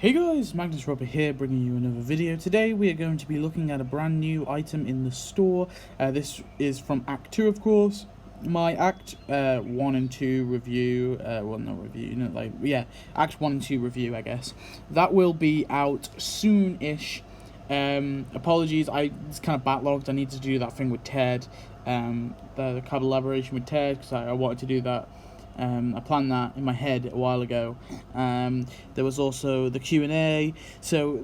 Hey guys, Magnus here, bringing you another video. Today we are going to be looking at a brand new item in the store. This is from Act 2, of course. My Act 1 and 2 review, well, not review, Act 1 and 2 review, I guess. That will be out soon-ish. Apologies, it's kind of backlogged. I need to do that thing with Ted, the collaboration with Ted, because I wanted to do that. I planned that in my head a while ago. There was also the Q&A, so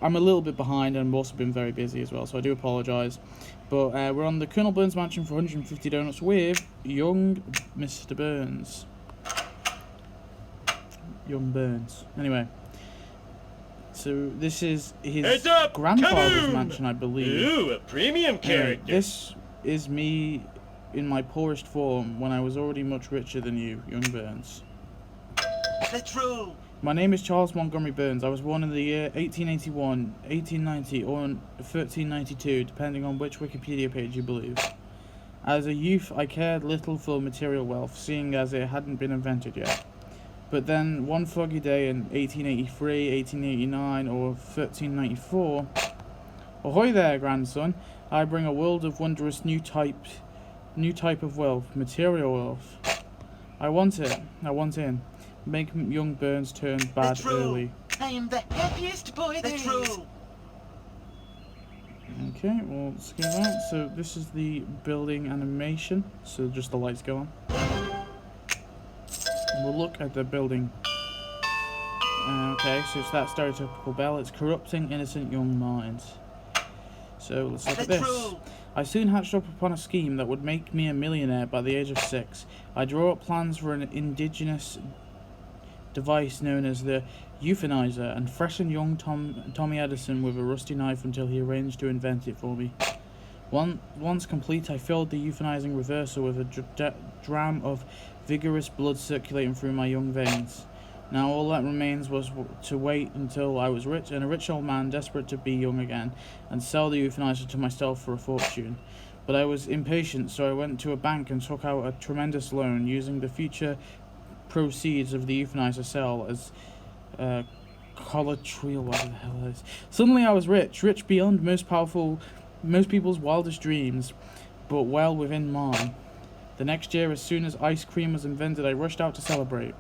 I'm a little bit behind, and I've also been very busy as well, so I do apologise. But we're on the Colonel Burns Mansion for 150 donuts with young Mr. Burns. Young Burns. Anyway, so this is his grandfather's mansion, I believe. Ooh, a premium character. This is me in my poorest form when I was already much richer than you, young Burns. That's true. My name is Charles Montgomery Burns. I was born in the year 1881, 1890, or 1392, depending on which Wikipedia page you believe. As a youth, I cared little for material wealth, seeing as it hadn't been invented yet. But then, one foggy day in 1883, 1889, or 1394, ahoy there, grandson! I bring a world of wondrous new type of wealth, material wealth. I want it. I want in. Make young Burns turn bad early. I am the happiest boy there is. Okay, well, let's get that. So this is the building animation. So just the lights go on. And we'll look at the building. Okay, so it's that stereotypical bell. It's corrupting innocent young minds. So let's look at this. I soon hatched up upon a scheme that would make me a millionaire by the age of 6. I drew up plans for an indigenous device known as the euthanizer, and freshened young Tommy Edison with a rusty knife until he arranged to invent it for me. Once complete, I filled the euthanizing reverser with a dram of vigorous blood circulating through my young veins. Now all that remains was to wait until I was rich, and a rich old man desperate to be young again, and sell the euthanizer to myself for a fortune. But I was impatient, so I went to a bank and took out a tremendous loan, using the future proceeds of the euthanizer sale as collateral. What the hell is? Suddenly I was rich beyond most people's wildest dreams, but well within mine. The next year, as soon as ice cream was invented, I rushed out to celebrate.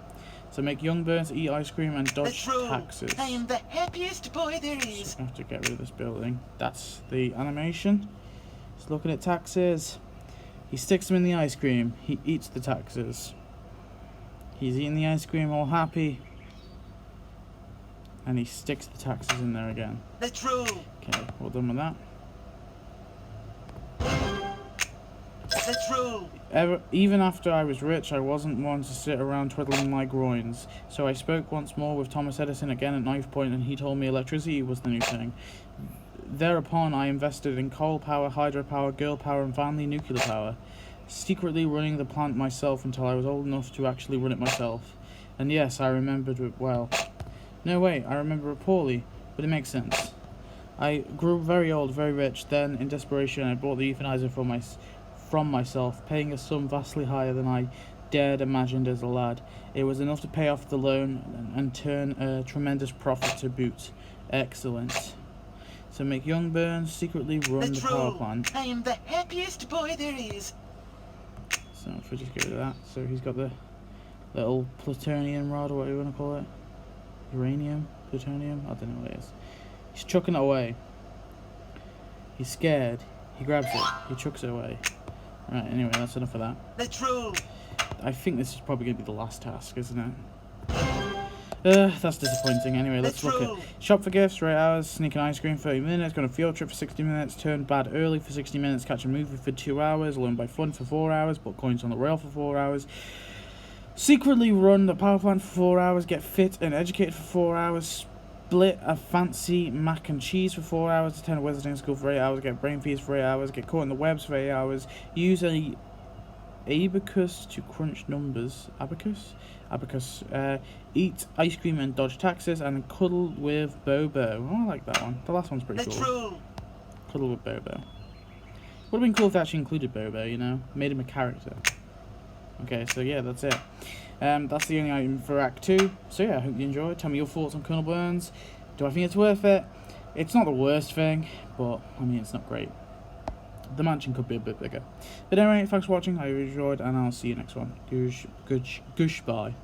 So make young Burns eat ice cream and dodge taxes. I am the happiest boy there is. So I have to get rid of this building. That's the animation. He's looking at taxes. He sticks them in the ice cream. He eats the taxes. He's eating the ice cream, all happy. And he sticks the taxes in there again. That's true. Okay, well done with that. That's true. Even after I was rich, I wasn't one to sit around twiddling my groins. So I spoke once more with Thomas Edison again at knife point, and he told me electricity was the new thing. Thereupon, I invested in coal power, hydropower, girl power, and finally nuclear power, secretly running the plant myself until I was old enough to actually run it myself. And yes, I remembered it well. No, wait, I remember it poorly, but it makes sense. I grew very old, very rich. Then, in desperation, I bought the euthanizer from myself, paying a sum vastly higher than I dared imagined as a lad. It was enough to pay off the loan and turn a tremendous profit to boot. Excellent. So make young Burns secretly run the power plant. I am the happiest boy there is. So if we just get rid of that. So he's got the little plutonium rod, or what you want to call it. Uranium? Plutonium? I don't know what it is. He's chucking it away. He's scared. He grabs it. He chucks it away. Right, anyway, that's enough of that. That's true. I think this is probably going to be the last task, isn't it? That's disappointing. Anyway, let's look at shop for gifts, 8 hours, sneak an ice cream 30 minutes, go on a field trip for 60 minutes, turn bad early for 60 minutes, catch a movie for 2 hours, learn by fun for 4 hours, put coins on the rail for 4 hours, secretly run the power plant for 4 hours, get fit and educated for 4 hours, split a fancy mac and cheese for 4 hours, attend a wizarding school for 8 hours, get brain fees for 8 hours, get caught in the webs for 8 hours, use a abacus to crunch numbers. Abacus. Eat ice cream and dodge taxes, and cuddle with Bobo. Oh, I like that one. The last one's pretty cool. Cuddle with Bobo. Would have been cool if they actually included Bobo, you know? Made him a character. Okay, so yeah, that's it. That's the only item for Act 2. So yeah, I hope you enjoyed. Tell me your thoughts on Colonel Burns. Do I think it's worth it? It's not the worst thing, but I mean, it's not great. The mansion could be a bit bigger. But anyway, thanks for watching. I hope you enjoyed, and I'll see you next one. Goodbye.